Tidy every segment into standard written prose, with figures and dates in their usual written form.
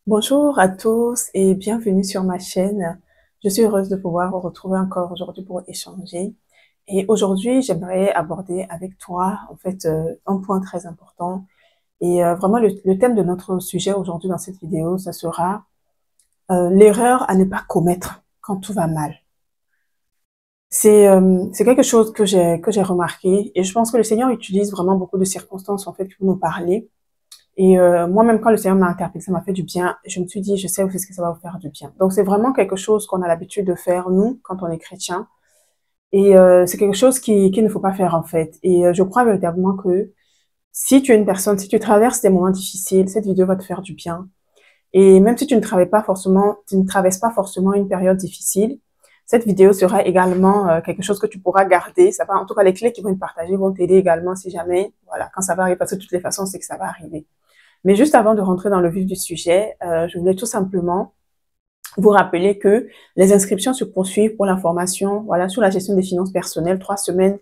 Bonjour à tous et bienvenue sur ma chaîne. Je suis heureuse de pouvoir vous retrouver encore aujourd'hui pour échanger. Et aujourd'hui, j'aimerais aborder avec toi un point très important. Et vraiment, le thème de notre sujet aujourd'hui dans cette vidéo, ce sera l'erreur à ne pas commettre quand tout va mal. C'est quelque chose que j'ai remarqué et je pense que le Seigneur utilise vraiment beaucoup de circonstances en fait pour nous parler. Et moi-même, quand le Seigneur m'a interpellé, ça m'a fait du bien. Je me suis dit, je sais aussi ce que ça va vous faire du bien. Donc, c'est vraiment quelque chose qu'on a l'habitude de faire, nous, quand on est chrétien. Et c'est quelque chose qu'il ne faut pas faire, en fait. Et je crois véritablement que si tu es une personne, si tu traverses des moments difficiles, cette vidéo va te faire du bien. Et même si tu ne traverses pas forcément une période difficile, cette vidéo sera également quelque chose que tu pourras garder. Ça va, en tout cas, les clés qui vont être partagées vont t'aider également si jamais, voilà, quand ça va arriver, parce que de toutes les façons, c'est que ça va arriver. Mais juste avant de rentrer dans le vif du sujet, je voulais tout simplement vous rappeler que les inscriptions se poursuivent pour la formation, voilà, sur la gestion des finances personnelles, 3 semaines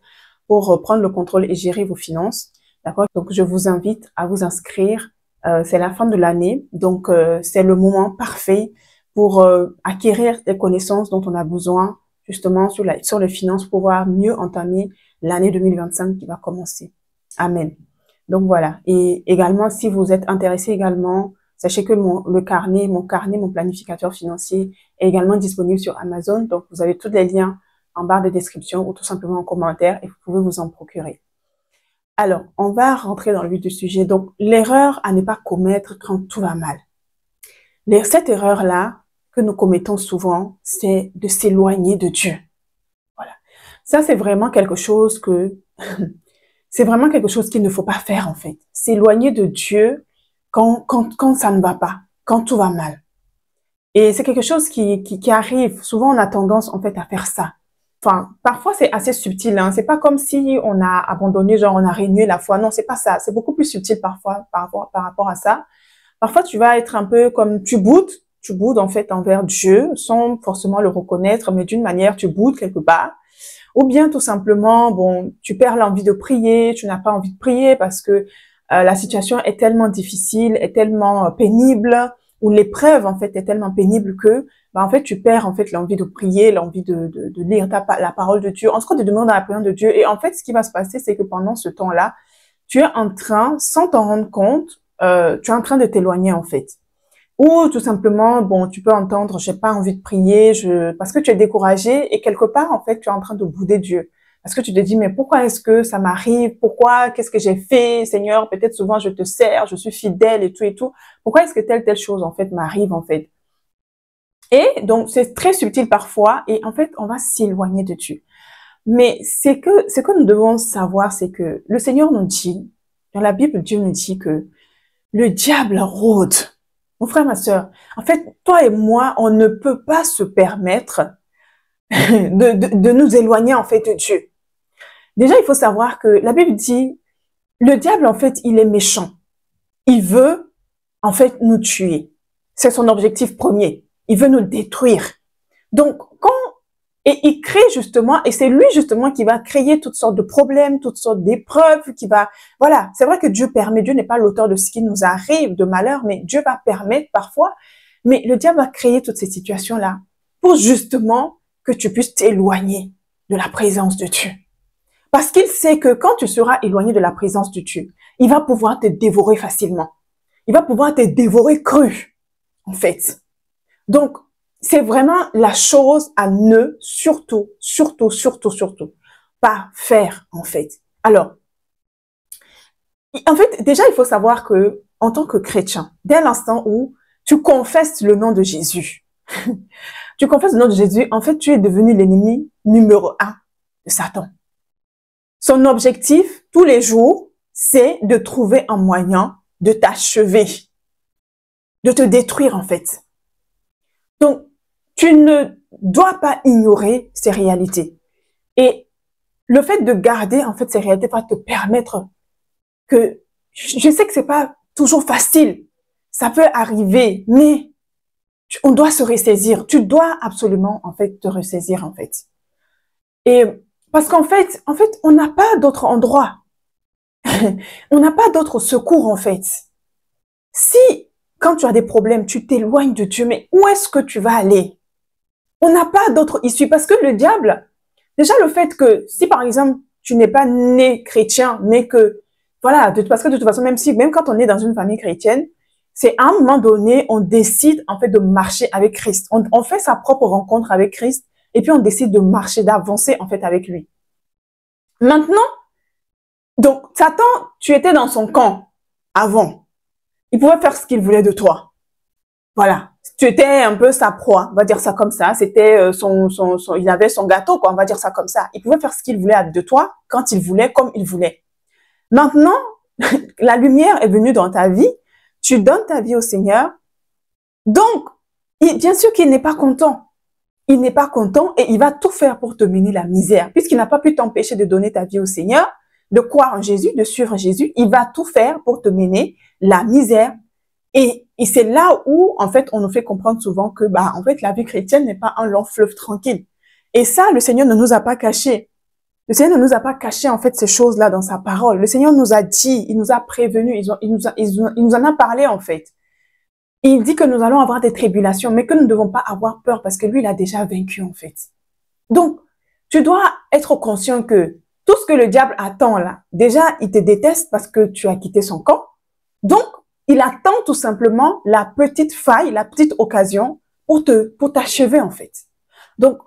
pour prendre le contrôle et gérer vos finances. D'accord? Donc, je vous invite à vous inscrire. C'est la fin de l'année, donc c'est le moment parfait pour acquérir les connaissances dont on a besoin justement sur les finances pour pouvoir mieux entamer l'année 2025 qui va commencer. Amen. Donc voilà. Et également, si vous êtes intéressé également, sachez que mon planificateur financier est également disponible sur Amazon. Donc vous avez tous les liens en barre de description ou tout simplement en commentaire et vous pouvez vous en procurer. Alors, on va rentrer dans le vif du sujet. Donc, l'erreur à ne pas commettre quand tout va mal. Cette erreur-là que nous commettons souvent, c'est de s'éloigner de Dieu. Voilà. Ça, c'est vraiment quelque chose c'est vraiment quelque chose qu'il ne faut pas faire, en fait. S'éloigner de Dieu quand ça ne va pas, quand tout va mal. Et c'est quelque chose qui arrive. Souvent, on a tendance, en fait, à faire ça. Enfin, parfois, c'est assez subtil, hein. C'est pas comme si on a abandonné, genre, on a renié la foi. Non, c'est pas ça. C'est beaucoup plus subtil parfois, par rapport à ça. Parfois, tu vas être un peu comme, tu boudes, en fait, envers Dieu, sans forcément le reconnaître, mais d'une manière, tu boudes quelque part. Ou bien tout simplement, bon, tu perds l'envie de prier, tu n'as pas envie de prier parce que la situation est tellement difficile, est tellement pénible, ou l'épreuve en fait est tellement pénible que, bah, en fait, tu perds en fait l'envie de prier, l'envie de lire la parole de Dieu, en tout cas de demander la prière de Dieu. Et en fait, ce qui va se passer, c'est que pendant ce temps-là, tu es en train, sans t'en rendre compte, tu es en train de t'éloigner en fait. Ou tout simplement, bon, tu peux entendre, j'ai pas envie de prier, parce que tu es découragé et quelque part, en fait, tu es en train de bouder Dieu. Parce que tu te dis, mais pourquoi est-ce que ça m'arrive? Pourquoi? Qu'est-ce que j'ai fait? Seigneur, peut-être souvent je te sers, je suis fidèle et tout et tout. Pourquoi est-ce que telle chose, en fait, m'arrive, en fait? Et donc, c'est très subtil parfois et en fait, on va s'éloigner de Dieu. Mais ce que nous devons savoir, c'est que le Seigneur nous dit, dans la Bible, Dieu nous dit que le diable rôde. Mon frère, ma sœur, en fait, toi et moi, on ne peut pas se permettre de nous éloigner, en fait, de Dieu. Déjà, il faut savoir que la Bible dit, le diable, en fait, il est méchant. Il veut, en fait, nous tuer. C'est son objectif premier. Il veut nous détruire. Donc, et il crée justement, et c'est lui justement qui va créer toutes sortes de problèmes, toutes sortes d'épreuves, voilà. C'est vrai que Dieu permet, Dieu n'est pas l'auteur de ce qui nous arrive, de malheur, mais Dieu va permettre parfois. Mais le diable va créer toutes ces situations-là pour justement que tu puisses t'éloigner de la présence de Dieu. Parce qu'il sait que quand tu seras éloigné de la présence de Dieu, il va pouvoir te dévorer facilement. Il va pouvoir te dévorer cru, en fait. Donc, c'est vraiment la chose à ne surtout pas faire, en fait. Alors, en fait, déjà, il faut savoir que, en tant que chrétien, dès l'instant où tu confesses le nom de Jésus, tu confesses le nom de Jésus, en fait, tu es devenu l'ennemi numéro 1 de Satan. Son objectif, tous les jours, c'est de trouver un moyen de t'achever, de te détruire, en fait. Donc, tu ne dois pas ignorer ces réalités. Et le fait de garder, en fait, ces réalités va te permettre que, je sais que c'est pas toujours facile, ça peut arriver, mais on doit se ressaisir. Tu dois absolument, en fait, te ressaisir, en fait. Et parce qu'en fait, on n'a pas d'autre endroit. On n'a pas d'autre secours, en fait. Si quand tu as des problèmes, tu t'éloignes de Dieu, mais où est-ce que tu vas aller? On n'a pas d'autre issue parce que le diable, déjà le fait que si par exemple tu n'es pas né chrétien, mais que voilà, parce que de toute façon même quand on est dans une famille chrétienne, c'est à un moment donné on décide en fait de marcher avec Christ. On fait sa propre rencontre avec Christ et puis on décide de marcher, d'avancer en fait avec lui. Maintenant, donc Satan, tu étais dans son camp avant. Il pouvait faire ce qu'il voulait de toi. Voilà. Tu étais un peu sa proie, on va dire ça comme ça. C'était il avait son gâteau, quoi, on va dire ça comme ça. Il pouvait faire ce qu'il voulait de toi, quand il voulait, comme il voulait. Maintenant, la lumière est venue dans ta vie. Tu donnes ta vie au Seigneur. Donc, bien sûr qu'il n'est pas content. Il n'est pas content et il va tout faire pour te mener la misère. Puisqu'il n'a pas pu t'empêcher de donner ta vie au Seigneur, de croire en Jésus, de suivre Jésus, il va tout faire pour te mener la misère. Et c'est là où, en fait, on nous fait comprendre souvent que, en fait, la vie chrétienne n'est pas un long fleuve tranquille. Et ça, le Seigneur ne nous a pas caché. Le Seigneur ne nous a pas caché, en fait, ces choses-là dans sa parole. Le Seigneur nous a dit, il nous a prévenus, il nous en a parlé, en fait. Il dit que nous allons avoir des tribulations, mais que nous ne devons pas avoir peur parce que lui, il a déjà vaincu, en fait. Donc, tu dois être conscient que tout ce que le diable attend là, déjà, il te déteste parce que tu as quitté son camp. Donc, il attend tout simplement la petite faille, la petite occasion pour t'achever, en fait. Donc,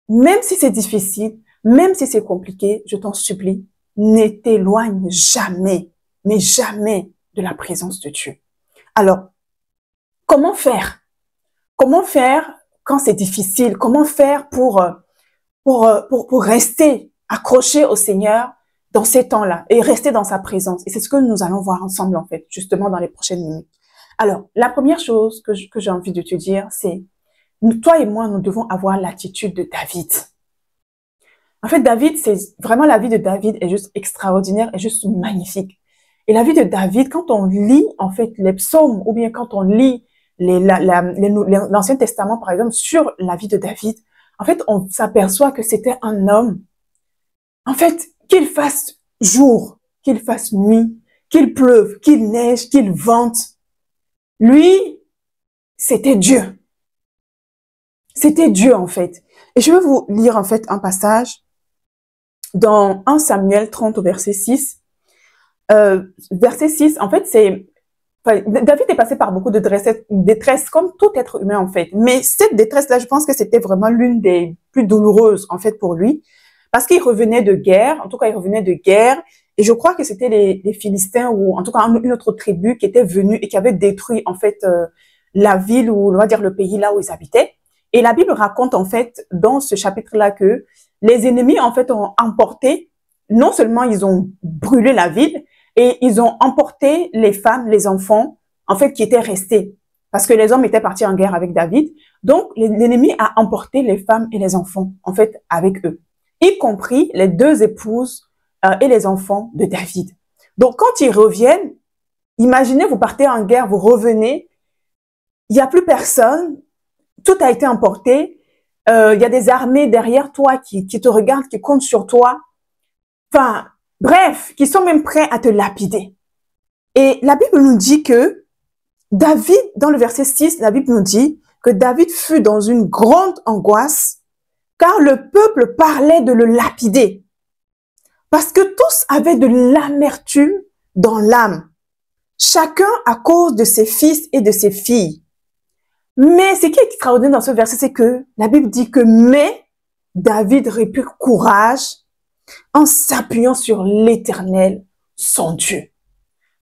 même si c'est difficile, même si c'est compliqué, je t'en supplie, ne t'éloigne jamais, mais jamais de la présence de Dieu. Alors, comment faire? Comment faire quand c'est difficile? Comment faire pour rester accroché au Seigneur dans ces temps-là et rester dans sa présence? Et c'est ce que nous allons voir ensemble, en fait, justement dans les prochaines minutes. Alors, la première chose que j'ai envie de te dire, c'est, toi et moi, nous devons avoir l'attitude de David. En fait, David, c'est vraiment la vie de David est juste extraordinaire, est juste magnifique. Et la vie de David, quand on lit, en fait, les psaumes, ou bien quand on lit l'Ancien Testament, par exemple, sur la vie de David, en fait, on s'aperçoit que c'était un homme, en fait, qu'il fasse jour, qu'il fasse nuit, qu'il pleuve, qu'il neige, qu'il vente. Lui, c'était Dieu. C'était Dieu, en fait. Et je vais vous lire, en fait, un passage dans 1 Samuel 30 au verset 6. Verset 6, en fait, David est passé par beaucoup de détresse, comme tout être humain, en fait. Mais cette détresse-là, je pense que c'était vraiment l'une des plus douloureuses, en fait, pour lui. Parce qu'il revenait de guerre, en tout cas, il revenait de guerre. Et je crois que c'était les Philistins, ou en tout cas, une autre tribu qui était venue et qui avait détruit, en fait, la ville, ou on va dire le pays là où ils habitaient. Et la Bible raconte, en fait, dans ce chapitre-là, que les ennemis, en fait, ont emporté, non seulement ils ont brûlé la ville, et ils ont emporté les femmes, les enfants, en fait, qui étaient restés. Parce que les hommes étaient partis en guerre avec David. Donc, l'ennemi a emporté les femmes et les enfants, en fait, avec eux. Y compris les deux épouses et les enfants de David. Donc, quand ils reviennent, imaginez, vous partez en guerre, vous revenez, il n'y a plus personne, tout a été emporté, il y a des armées derrière toi qui te regardent, qui comptent sur toi. Enfin, bref, qui sont même prêts à te lapider. Et la Bible nous dit que David, dans le verset 6, la Bible nous dit que David fut dans une grande angoisse car le peuple parlait de le lapider. Parce que tous avaient de l'amertume dans l'âme, chacun à cause de ses fils et de ses filles. Mais ce qui est extraordinaire dans ce verset, c'est que la Bible dit que mais David reprit courage en s'appuyant sur l'Éternel, son Dieu.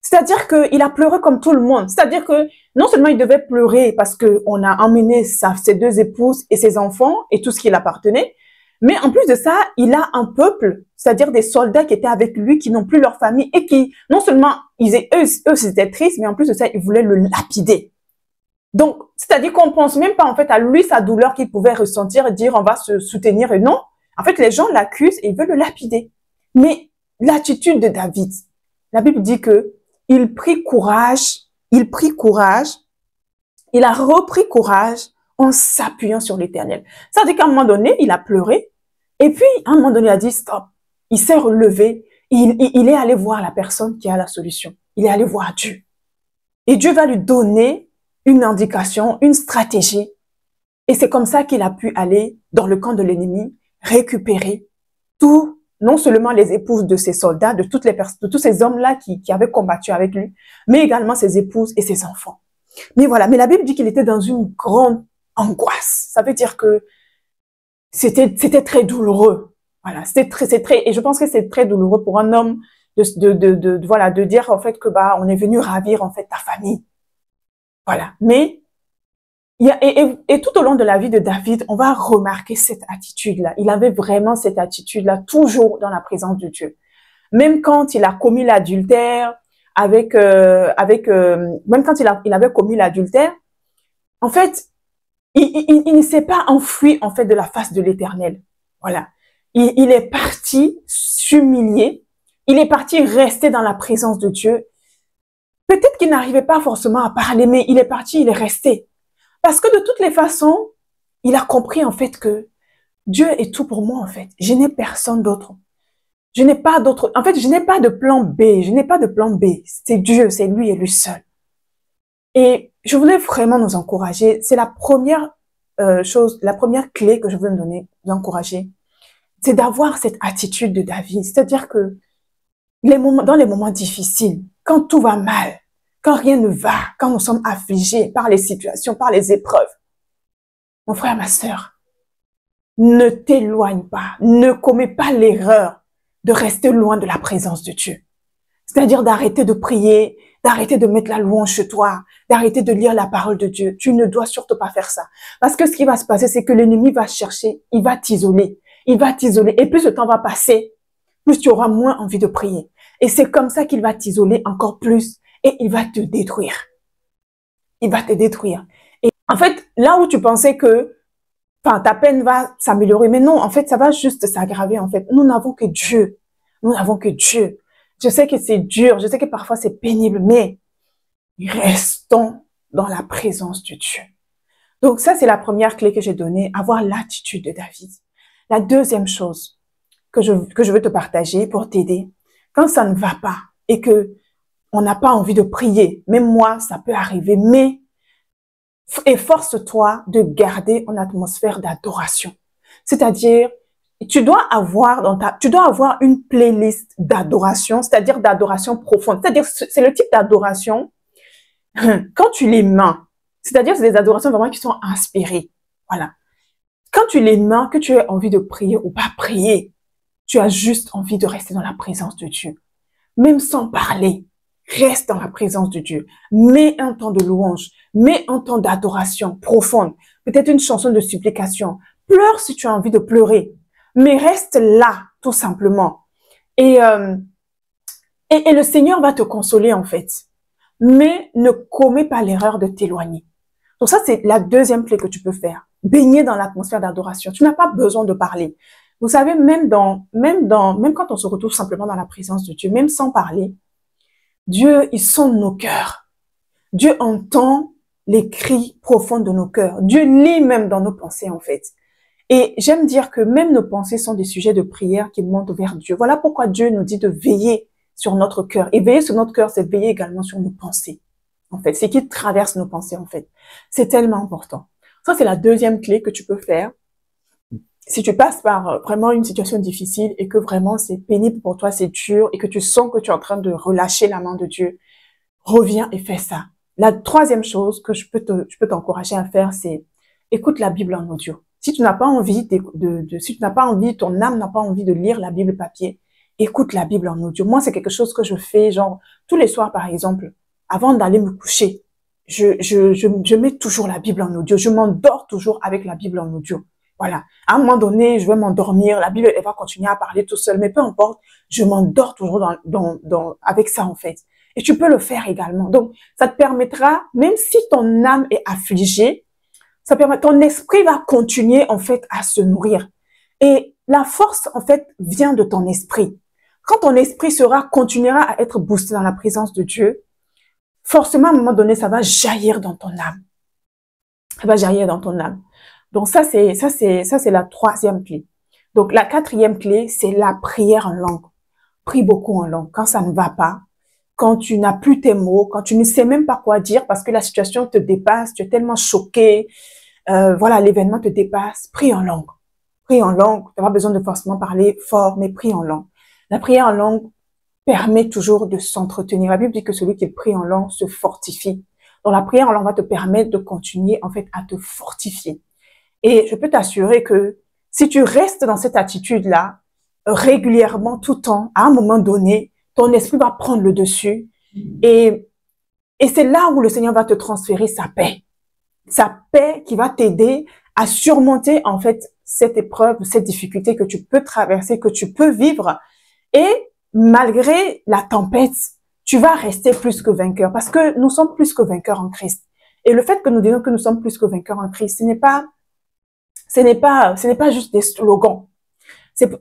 C'est-à-dire qu'il a pleuré comme tout le monde. C'est-à-dire que non seulement il devait pleurer parce qu'on a emmené ses deux épouses et ses enfants et tout ce qui l'appartenait, mais en plus de ça, il a un peuple, c'est-à-dire des soldats qui étaient avec lui, qui n'ont plus leur famille et qui, non seulement, eux c'était triste, mais en plus de ça, ils voulaient le lapider. Donc, c'est-à-dire qu'on pense même pas en fait à lui, sa douleur qu'il pouvait ressentir et dire on va se soutenir et non. En fait, les gens l'accusent et ils veulent le lapider. Mais l'attitude de David, la Bible dit que il prit courage, il a repris courage en s'appuyant sur l'Éternel. Ça veut dire qu'à un moment donné, il a pleuré et puis à un moment donné, il a dit stop. Il s'est relevé, il est allé voir la personne qui a la solution. Il est allé voir Dieu. Et Dieu va lui donner une indication, une stratégie. Et c'est comme ça qu'il a pu aller dans le camp de l'ennemi, récupérer tout, non seulement les épouses de ses soldats, de toutes les personnes, de tous ces hommes-là qui avaient combattu avec lui, mais également ses épouses et ses enfants. Mais voilà, mais la Bible dit qu'il était dans une grande angoisse. Ça veut dire que c'était très douloureux. Voilà, c'est très, et je pense que c'est très douloureux pour un homme voilà, de dire en fait que on est venu ravir en fait ta famille. Voilà, mais et tout au long de la vie de David, on va remarquer cette attitude-là. Il avait vraiment cette attitude-là, toujours dans la présence de Dieu. Même quand il a commis l'adultère même quand il avait commis l'adultère, en fait, il ne s'est pas enfui en fait de la face de l'Éternel. Voilà, il est parti s'humilier, il est parti rester dans la présence de Dieu. Peut-être qu'il n'arrivait pas forcément à parler, mais il est parti, il est resté. Parce que de toutes les façons, il a compris en fait que Dieu est tout pour moi en fait. Je n'ai personne d'autre. Je n'ai pas d'autre. En fait, je n'ai pas de plan B. Je n'ai pas de plan B. C'est Dieu, c'est lui et lui seul. Et je voulais vraiment nous encourager. C'est la première chose, la première clé que je veux nous donner, nous encourager. C'est d'avoir cette attitude de David. C'est-à-dire que dans les moments difficiles, quand tout va mal, quand rien ne va, quand nous sommes affligés par les situations, par les épreuves, mon frère, ma sœur, ne t'éloigne pas, ne commets pas l'erreur de rester loin de la présence de Dieu. C'est-à-dire d'arrêter de prier, d'arrêter de mettre la louange chez toi, d'arrêter de lire la parole de Dieu. Tu ne dois surtout pas faire ça. Parce que ce qui va se passer, c'est que l'ennemi va chercher, il va t'isoler. Il va t'isoler. Et plus le temps va passer, plus tu auras moins envie de prier. Et c'est comme ça qu'il va t'isoler encore plus et il va te détruire. Il va te détruire. Et en fait, là où tu pensais que ta peine va s'améliorer, mais non, en fait, ça va juste s'aggraver, en fait. Nous n'avons que Dieu. Nous n'avons que Dieu. Je sais que c'est dur, je sais que parfois c'est pénible, mais restons dans la présence de Dieu. Donc ça, c'est la première clé que j'ai donnée, avoir l'attitude de David. La deuxième chose que je veux te partager pour t'aider, quand ça ne va pas et que on n'a pas envie de prier, même moi, ça peut arriver, mais efforce-toi de garder une atmosphère d'adoration. C'est-à-dire, tu dois avoir une playlist d'adoration, c'est-à-dire d'adoration profonde. C'est-à-dire, c'est le type d'adoration, quand tu les mets, c'est-à-dire, c'est des adorations vraiment qui sont inspirées. Voilà. Quand tu les mets, que tu as envie de prier ou pas prier, tu as juste envie de rester dans la présence de Dieu. Même sans parler, reste dans la présence de Dieu. Mets un temps de louange, mets un temps d'adoration profonde, peut-être une chanson de supplication. Pleure si tu as envie de pleurer, mais reste là, tout simplement. Et le Seigneur va te consoler, en fait. Mais ne commets pas l'erreur de t'éloigner. Donc ça, c'est la deuxième clé que tu peux faire. Baigner dans l'atmosphère d'adoration. Tu n'as pas besoin de parler. Vous savez, même quand on se retrouve simplement dans la présence de Dieu, même sans parler, Dieu, il sonde nos cœurs. Dieu entend les cris profonds de nos cœurs. Dieu lit même dans nos pensées, en fait. Et j'aime dire que même nos pensées sont des sujets de prière qui montent vers Dieu. Voilà pourquoi Dieu nous dit de veiller sur notre cœur. Et veiller sur notre cœur, c'est veiller également sur nos pensées. En fait, c'est qui traverse nos pensées, en fait. C'est tellement important. Ça, c'est la deuxième clé que tu peux faire. Si tu passes par vraiment une situation difficile et que vraiment c'est pénible pour toi, c'est dur et que tu sens que tu es en train de relâcher la main de Dieu, reviens et fais ça. La troisième chose que je peux t'encourager à faire, c'est écoute la Bible en audio. Si tu n'as pas envie si tu n'as pas envie, ton âme n'a pas envie de lire la Bible papier, écoute la Bible en audio. Moi, c'est quelque chose que je fais, genre, tous les soirs, par exemple, avant d'aller me coucher. Je mets toujours la Bible en audio. Je m'endors toujours avec la Bible en audio. Voilà. À un moment donné, je vais m'endormir. La Bible, elle va continuer à parler tout seul. Mais peu importe, je m'endors toujours avec ça, en fait. Et tu peux le faire également. Donc, ça te permettra, même si ton âme est affligée, ton esprit va continuer, en fait, à se nourrir. Et la force, en fait, vient de ton esprit. Quand ton esprit continuera à être boosté dans la présence de Dieu, forcément, à un moment donné, ça va jaillir dans ton âme. Ça va jaillir dans ton âme. Donc ça c'est la troisième clé. Donc la quatrième clé, c'est la prière en langue. Prie beaucoup en langue. Quand ça ne va pas, quand tu n'as plus tes mots, quand tu ne sais même pas quoi dire parce que la situation te dépasse, tu es tellement choqué, voilà, l'événement te dépasse, prie en langue. Prie en langue, tu n'as pas besoin de forcément parler fort, mais prie en langue. La prière en langue permet toujours de s'entretenir. La Bible dit que celui qui prie en langue se fortifie. Donc la prière en langue va te permettre de continuer en fait à te fortifier. Et je peux t'assurer que si tu restes dans cette attitude-là, régulièrement, tout le temps, à un moment donné, ton esprit va prendre le dessus et c'est là où le Seigneur va te transférer sa paix. Sa paix qui va t'aider à surmonter en fait cette épreuve, cette difficulté que tu peux traverser, que tu peux vivre. Et malgré la tempête, tu vas rester plus que vainqueur parce que nous sommes plus que vainqueurs en Christ. Et le fait que nous disons que nous sommes plus que vainqueurs en Christ, ce n'est pas juste des slogans.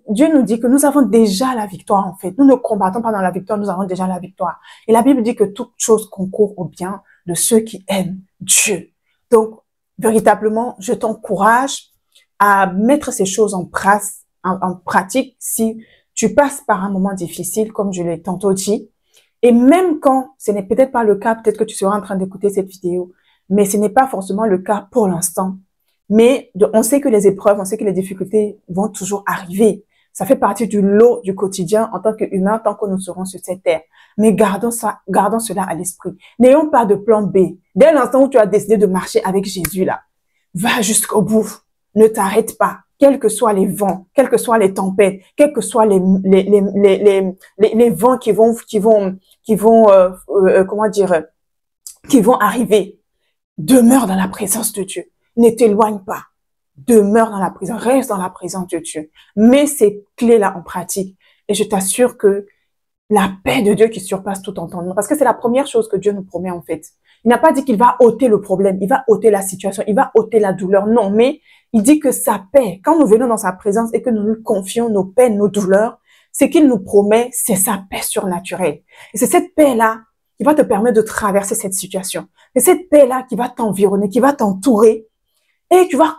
Dieu nous dit que nous avons déjà la victoire en fait. Nous ne combattons pas dans la victoire, nous avons déjà la victoire. Et la Bible dit que toute chose concourt au bien de ceux qui aiment Dieu. Donc, véritablement, je t'encourage à mettre ces choses en pratique si tu passes par un moment difficile, comme je l'ai tantôt dit. Et même quand ce n'est peut-être pas le cas, peut-être que tu seras en train d'écouter cette vidéo, mais ce n'est pas forcément le cas pour l'instant. Mais on sait que les épreuves, on sait que les difficultés vont toujours arriver. Ça fait partie du lot du quotidien en tant qu'humain, tant que nous serons sur cette terre. Mais gardons cela à l'esprit. N'ayons pas de plan B. Dès l'instant où tu as décidé de marcher avec Jésus là, va jusqu'au bout. Ne t'arrête pas. Quels que soient les vents, quelles que soient les tempêtes, quels que soient les vents qui vont arriver, demeure dans la présence de Dieu. Ne t'éloigne pas. Demeure dans la présence, reste dans la présence de Dieu. Mets ces clés-là en pratique. Et je t'assure que la paix de Dieu qui surpasse tout entendement, parce que c'est la première chose que Dieu nous promet en fait. Il n'a pas dit qu'il va ôter le problème, il va ôter la situation, il va ôter la douleur. Non, mais il dit que sa paix, quand nous venons dans sa présence et que nous nous confions nos peines, nos douleurs, ce qu'il nous promet, c'est sa paix surnaturelle. Et c'est cette paix-là qui va te permettre de traverser cette situation. C'est cette paix-là qui va t'environner, qui va t'entourer. Et tu vas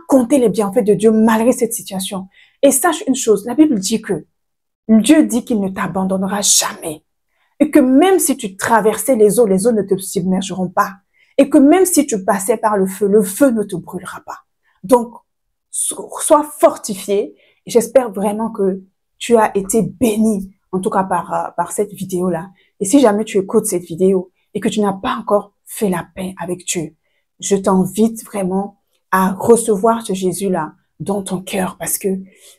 compter les bienfaits de Dieu malgré cette situation. Et sache une chose, la Bible dit que Dieu dit qu'il ne t'abandonnera jamais. Et que même si tu traversais les eaux ne te submergeront pas. Et que même si tu passais par le feu ne te brûlera pas. Donc, sois fortifié. Et j'espère vraiment que tu as été béni, en tout cas par cette vidéo-là. Et si jamais tu écoutes cette vidéo et que tu n'as pas encore fait la paix avec Dieu, je t'invite vraiment à recevoir ce Jésus-là dans ton cœur parce que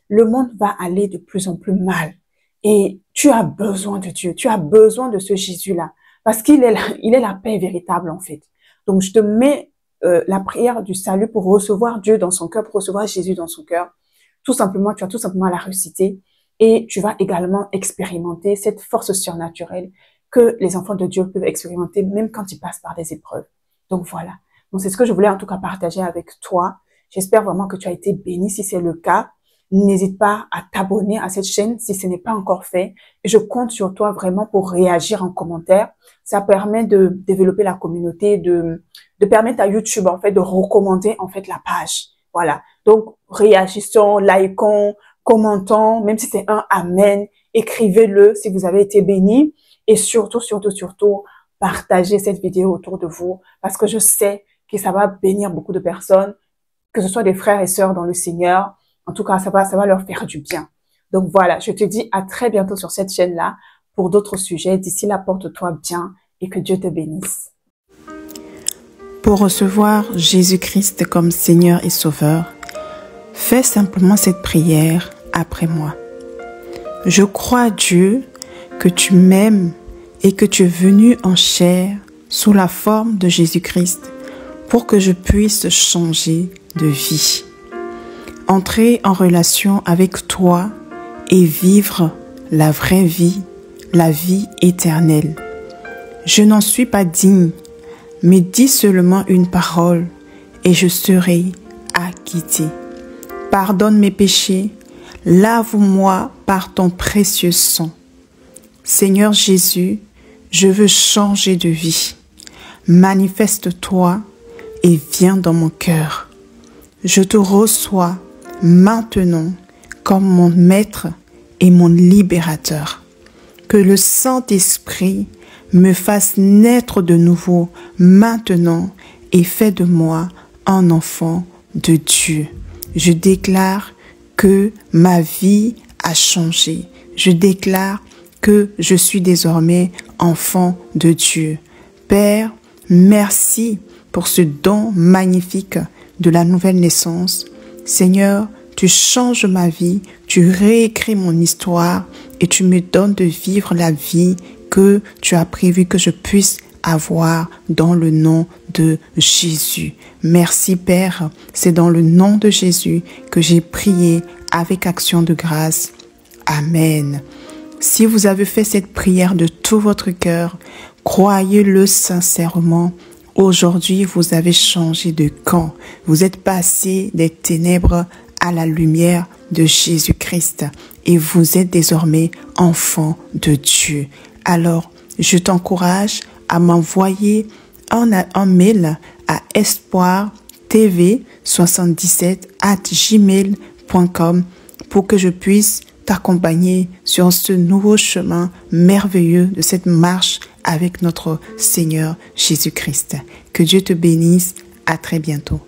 le monde va aller de plus en plus mal. Et tu as besoin de Dieu, tu as besoin de ce Jésus-là parce qu'il est la paix véritable en fait. Donc, je te mets la prière du salut pour recevoir Dieu dans son cœur, pour recevoir Jésus dans son cœur. Tout simplement, tu as tout simplement à la réciter et tu vas également expérimenter cette force surnaturelle que les enfants de Dieu peuvent expérimenter même quand ils passent par des épreuves. Donc, voilà. Donc, c'est ce que je voulais en tout cas partager avec toi. J'espère vraiment que tu as été béni. Si c'est le cas, n'hésite pas à t'abonner à cette chaîne si ce n'est pas encore fait. Et je compte sur toi vraiment pour réagir en commentaire. Ça permet de développer la communauté, de permettre à YouTube en fait de recommander en fait la page. Voilà. Donc, réagissons, likons, commentons, même si c'est un amen, écrivez-le si vous avez été béni. Et surtout, partagez cette vidéo autour de vous parce que je sais que ça va bénir beaucoup de personnes, que ce soit des frères et sœurs dans le Seigneur. En tout cas, ça va leur faire du bien. Donc voilà, je te dis à très bientôt sur cette chaîne-là pour d'autres sujets. D'ici là, porte-toi bien et que Dieu te bénisse. Pour recevoir Jésus-Christ comme Seigneur et Sauveur, fais simplement cette prière après moi. Je crois, Dieu, que tu m'aimes et que tu es venu en chair sous la forme de Jésus-Christ pour que je puisse changer de vie, entrer en relation avec toi et vivre la vraie vie, la vie éternelle. Je n'en suis pas digne, mais dis seulement une parole et je serai acquitté. Pardonne mes péchés, lave-moi par ton précieux sang. Seigneur Jésus, je veux changer de vie. Manifeste-toi et viens dans mon cœur. Je te reçois maintenant comme mon maître et mon libérateur. Que le Saint-Esprit me fasse naître de nouveau maintenant et fais de moi un enfant de Dieu. Je déclare que ma vie a changé. Je déclare que je suis désormais enfant de Dieu. Père, merci pour ce don magnifique de la nouvelle naissance. Seigneur, tu changes ma vie, tu réécris mon histoire et tu me donnes de vivre la vie que tu as prévu que je puisse avoir dans le nom de Jésus. Merci Père, c'est dans le nom de Jésus que j'ai prié avec action de grâce. Amen. Si vous avez fait cette prière de tout votre cœur, croyez-le sincèrement. Aujourd'hui, vous avez changé de camp. Vous êtes passé des ténèbres à la lumière de Jésus-Christ et vous êtes désormais enfant de Dieu. Alors, je t'encourage à m'envoyer un mail à espoirtv77@gmail.com pour que je puisse t'accompagner sur ce nouveau chemin merveilleux de cette marche avec notre Seigneur Jésus-Christ. Que Dieu te bénisse. À très bientôt.